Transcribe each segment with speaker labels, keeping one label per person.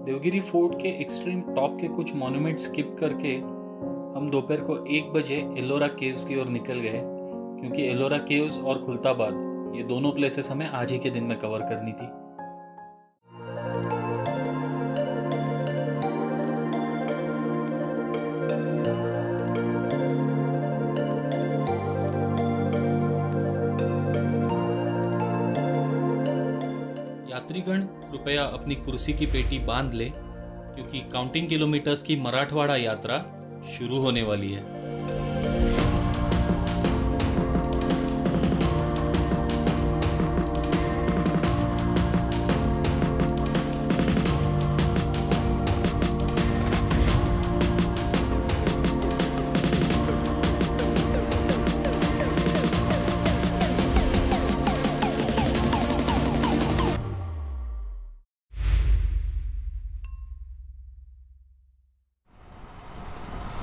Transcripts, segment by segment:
Speaker 1: Devgiri fort के extreme top के कुछ मॉन्यूमेंट स्किप करके हम दोपहर को 1 बजे एलोरा केव्स की ओर निकल गए, क्योंकि एलोरा केव्स और खुलताबाद ये दोनों प्लेसेस हमें आज ही के दिन में कवर करनी थी। यात्रीगण कृपया अपनी कुर्सी की पेटी बांध ले, क्योंकि काउंटिंग किलोमीटर्स की मराठवाड़ा यात्रा शुरू होने वाली है।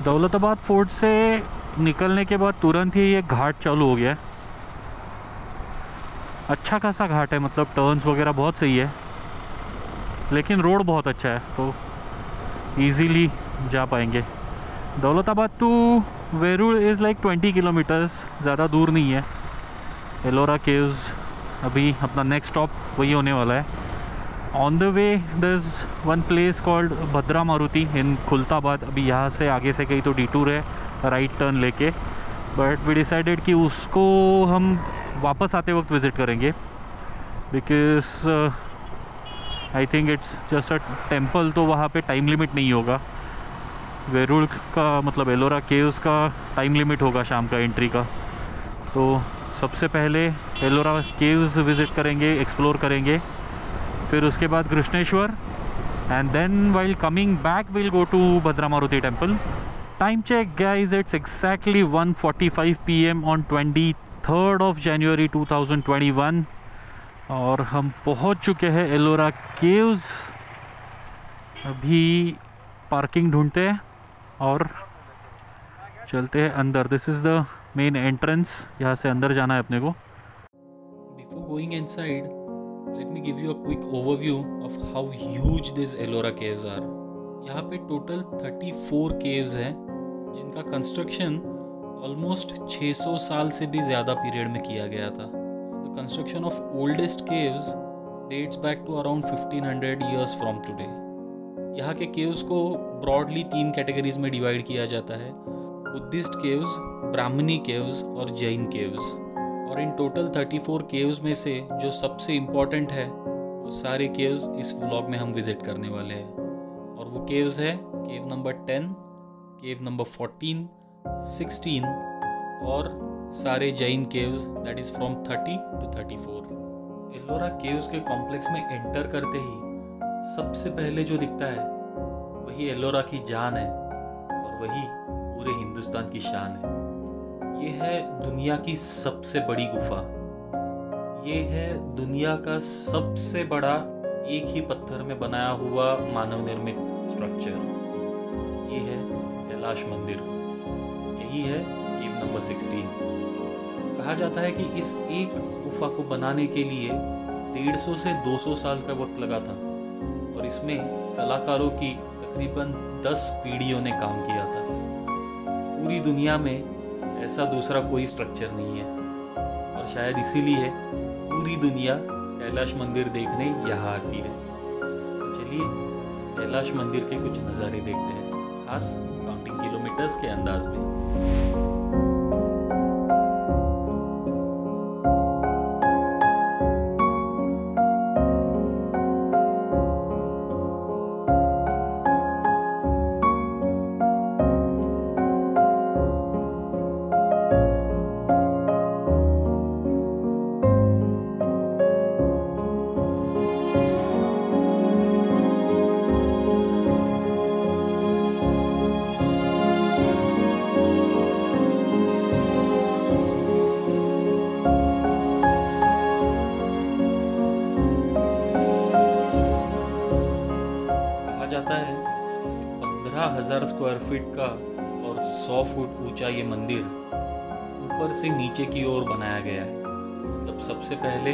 Speaker 2: दौलताबाद फोर्ट से निकलने के बाद तुरंत ही ये घाट चालू हो गया है। अच्छा खासा घाट है, मतलब टर्न्स वगैरह बहुत सही है, लेकिन रोड बहुत अच्छा है तो इजीली जा पाएंगे। Daulatabad to Verul is like 20 kilometres, ज़्यादा दूर नहीं है। एलोरा केव्स अभी अपना नेक्स्ट स्टॉप वही होने वाला है। On the way there is one place called Bhadra Maruti in Khultabad. अभी यहाँ से आगे से कहीं तो डिटूर है राइट टर्न लेके, बट वी डिसाइडेड कि उसको हम वापस आते वक्त विज़िट करेंगे, because I think it's just a temple, तो वहाँ पे टाइम लिमिट नहीं होगा। वेरूल का मतलब एलोरा केव्स का टाइम लिमिट होगा शाम का एंट्री का। तो सबसे पहले एलोरा केव्स विज़िट करेंगे, एक्सप्लोर करेंगे, फिर उसके बाद Krishneshwar, and then while coming back will go to Bhadra Maruti temple. Time check guys, it's exactly 1:45 PM on 23rd of January 2021 और हम पहुंच चुके हैं एलोरा केव्स। अभी पार्किंग ढूंढते हैं और चलते हैं अंदर। This is the main entrance, यहाँ से अंदर जाना है अपने को।
Speaker 1: Before going inside, let me give you a quick overview of how huge these Ellora caves are. यहाँ पे टोटल 34 caves हैं, जिनका कंस्ट्रक्शन ऑलमोस्ट 600 साल से भी ज़्यादा पीरियड में किया गया था। The construction of oldest caves dates back to around 1500 years from today. यहाँ के caves को ब्रॉडली 3 कैटेगरीज में डिवाइड किया जाता है: बुद्धिस्ट केव्स, ब्राह्मणी केव्स और जैन केव्स। और इन टोटल 34 केव्स में से जो सबसे इम्पॉर्टेंट है वो सारे केव्स इस व्लॉग में हम विज़िट करने वाले हैं। और वो केव्स है केव नंबर 10, केव नंबर 14, 16 और सारे Jain caves, that is from 30 to 34। Ellora caves के कॉम्प्लेक्स में एंटर करते ही सबसे पहले जो दिखता है वही एलोरा की जान है और वही पूरे हिंदुस्तान की शान है। ये है दुनिया की सबसे बड़ी गुफा। ये है दुनिया का सबसे बड़ा एक ही पत्थर में बनाया हुआ मानव निर्मित स्ट्रक्चर। ये है कैलाश मंदिर। यही है केव नंबर 16। कहा जाता है कि इस एक गुफा को बनाने के लिए 150 से 200 साल का वक्त लगा था और इसमें कलाकारों की तकरीबन 10 पीढ़ियों ने काम किया था। पूरी दुनिया में ऐसा दूसरा कोई स्ट्रक्चर नहीं है और शायद इसीलिए पूरी दुनिया कैलाश मंदिर देखने यहाँ आती है। तो चलिए कैलाश मंदिर के कुछ नज़ारे देखते हैं, खास काउंटिंग किलोमीटर्स के अंदाज में। जाता है कि 15,000 स्क्वायर फीट का और 100 फुट ऊंचा ये मंदिर ऊपर से नीचे की ओर बनाया गया है। मतलब सबसे पहले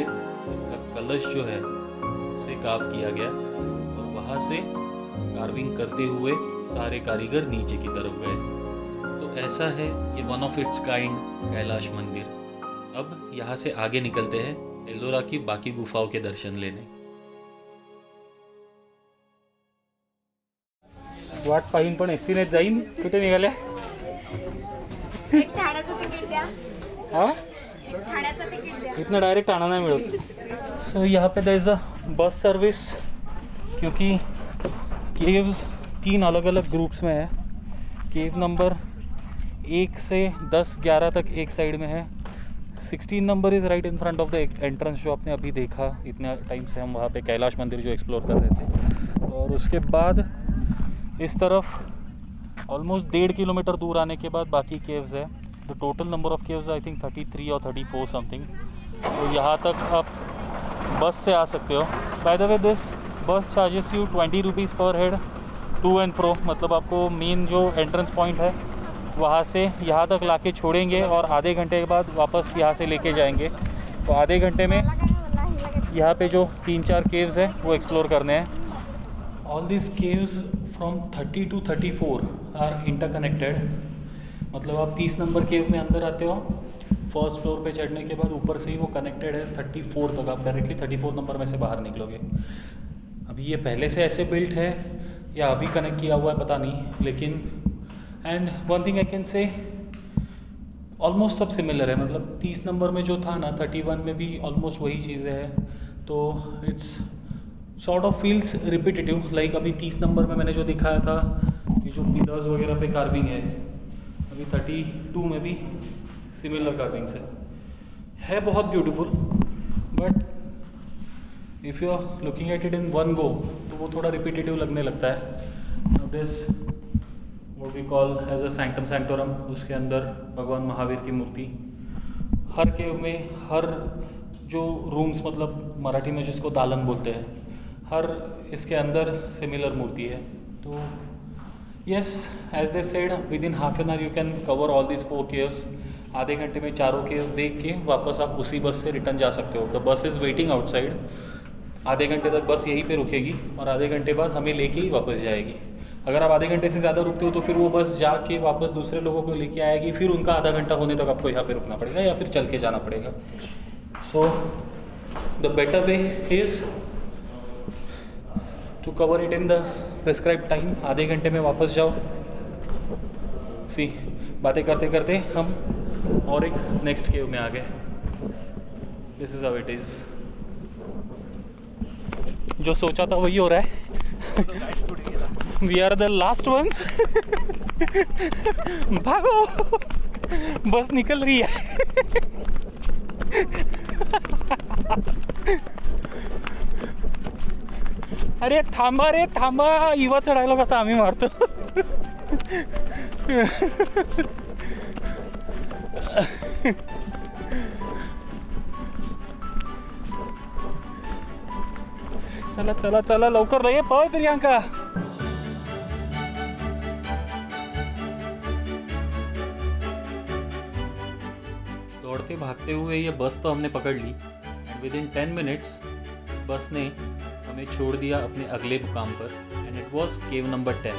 Speaker 1: इसका कलश जो है उसे काव किया गया और वहाँ से कार्विंग करते हुए सारे कारीगर नीचे की तरफ गए। तो ऐसा है ये one of its kind Kailash मंदिर। अब यहाँ से आगे निकलते हैं एलोरा की बाकी गुफाओं के दर्शन लेने।
Speaker 2: वाट पाहिन पण एसटी नेच जाईन। कुठे निघाल्या?
Speaker 3: एक ठाण्याचं तिकीट द्या.
Speaker 2: हाँ
Speaker 3: ठाण्याचं तिकीट द्या.
Speaker 2: इतना डायरेक्ट आना नहीं मिलता। सो यहाँ पे there is a bus service, क्योंकि केव्स 3 अलग अलग ग्रुप्स में है। केव नंबर 1 से 10, 11 तक एक साइड में है। 16 number is right in front of the entrance जो आपने अभी देखा। इतना टाइम से हम वहाँ पे कैलाश मंदिर जो एक्सप्लोर कर रहे थे। और उसके बाद इस तरफ ऑलमोस्ट 1.5 किलोमीटर दूर आने के बाद बाकी केव्स है। The total number of caves I think 33 और 34 समथिंग। तो यहाँ तक आप बस से आ सकते हो। बाय द वे दिस बस चार्जेस यू 20 रुपीज़ पर हेड टू एंड फ्रो। मतलब आपको मेन जो एंट्रेंस पॉइंट है वहाँ से यहाँ तक लाके छोड़ेंगे और आधे घंटे के बाद वापस यहाँ से लेके जाएंगे। तो आधे घंटे में यहाँ पे जो 3-4 केव्स हैं वो एक्सप्लोर करने हैं। All this caves from 30 to 34 are interconnected. मतलब आप 30 नंबर केव में अंदर आते हो, फर्स्ट फ्लोर पे चढ़ने के बाद ऊपर से ही वो कनेक्टेड है 34 तक। आप डायरेक्टली 34 नंबर में से बाहर निकलोगे। अभी ये पहले से ऐसे बिल्ट है या अभी कनेक्ट किया हुआ है पता नहीं, लेकिन and one thing I can say almost सब सिमिलर है। मतलब 30 नंबर में जो था ना 31 में भी ऑलमोस्ट वही चीज़ें हैं। तो it's sort of feels repetitive. Like अभी 30 नंबर में मैंने जो दिखाया था कि जो पिलर्स वगैरह पे कार्विंग है, अभी 32 में भी सिमिलर कार्विंग्स है बहुत beautiful. But if you are looking at it in one go तो वो थोड़ा रिपीटेटिव लगने लगता है। This what we call as a sanctum sanctorum, उसके अंदर भगवान महावीर की मूर्ति। हर केव में हर जो रूम्स, मतलब मराठी में जिसको दालन बोलते हैं, हर इसके अंदर सिमिलर मूर्ति है। तो yes, as they said within half an hour you can cover all this 4 caves. आधे घंटे में चारों केव्स देख के वापस आप उसी बस से रिटर्न जा सकते हो। The bus is waiting outside. आधे घंटे तक बस यहीं पे रुकेगी और आधे घंटे बाद हमें लेके ही वापस जाएगी। अगर आप आधे घंटे से ज़्यादा रुकते हो तो फिर वो बस जाके वापस दूसरे लोगों को लेके आएगी। फिर उनका आधा घंटा होने तक आपको यहाँ पे रुकना पड़ेगा या फिर चल के जाना पड़ेगा। So the better way is to cover it in the prescribe time. आधे घंटे में वापस जाओ। सी, बातें करते करते हम और एक नेक्स्ट केव में आ गए। This is how it is. जो सोचा था वही हो रहा है। We are the last ones. भागो, बस निकल रही है। अरे थांबा रे थांबा, इवा चढायला कसा आम्ही मारतो। चला चला चला लवकर रे, पळ प्रियांका।
Speaker 1: दौड़ते भागते हुए ये बस तो हमने पकड़ ली एंड विद इन 10 मिनट्स इस बस ने हमें छोड़ दिया अपने अगले मुकाम पर and it was cave number 10।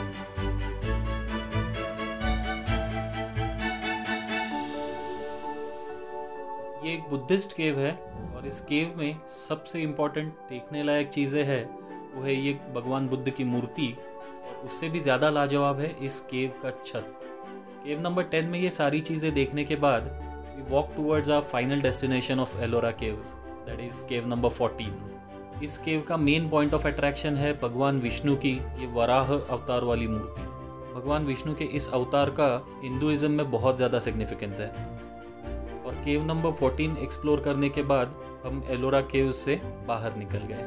Speaker 1: ये एक बुद्धिस्ट केव है और इस केव में सबसे इम्पोर्टेंट देखने लायक चीज़ें है वो है ये भगवान बुद्ध की मूर्ति। उससे भी ज़्यादा लाजवाब है इस केव का छत। केव नंबर 10 में ये सारी चीज़ें देखने के बाद we walk towards our final destination of Ellora caves, that is cave number 14। इस केव का मेन पॉइंट ऑफ अट्रैक्शन है भगवान विष्णु की ये वराह अवतार वाली मूर्ति। भगवान विष्णु के इस अवतार का हिंदुइज्म में बहुत ज़्यादा सिग्निफिकेंस है। और केव नंबर 14 एक्सप्लोर करने के बाद हम एलोरा केव्स से बाहर निकल गए।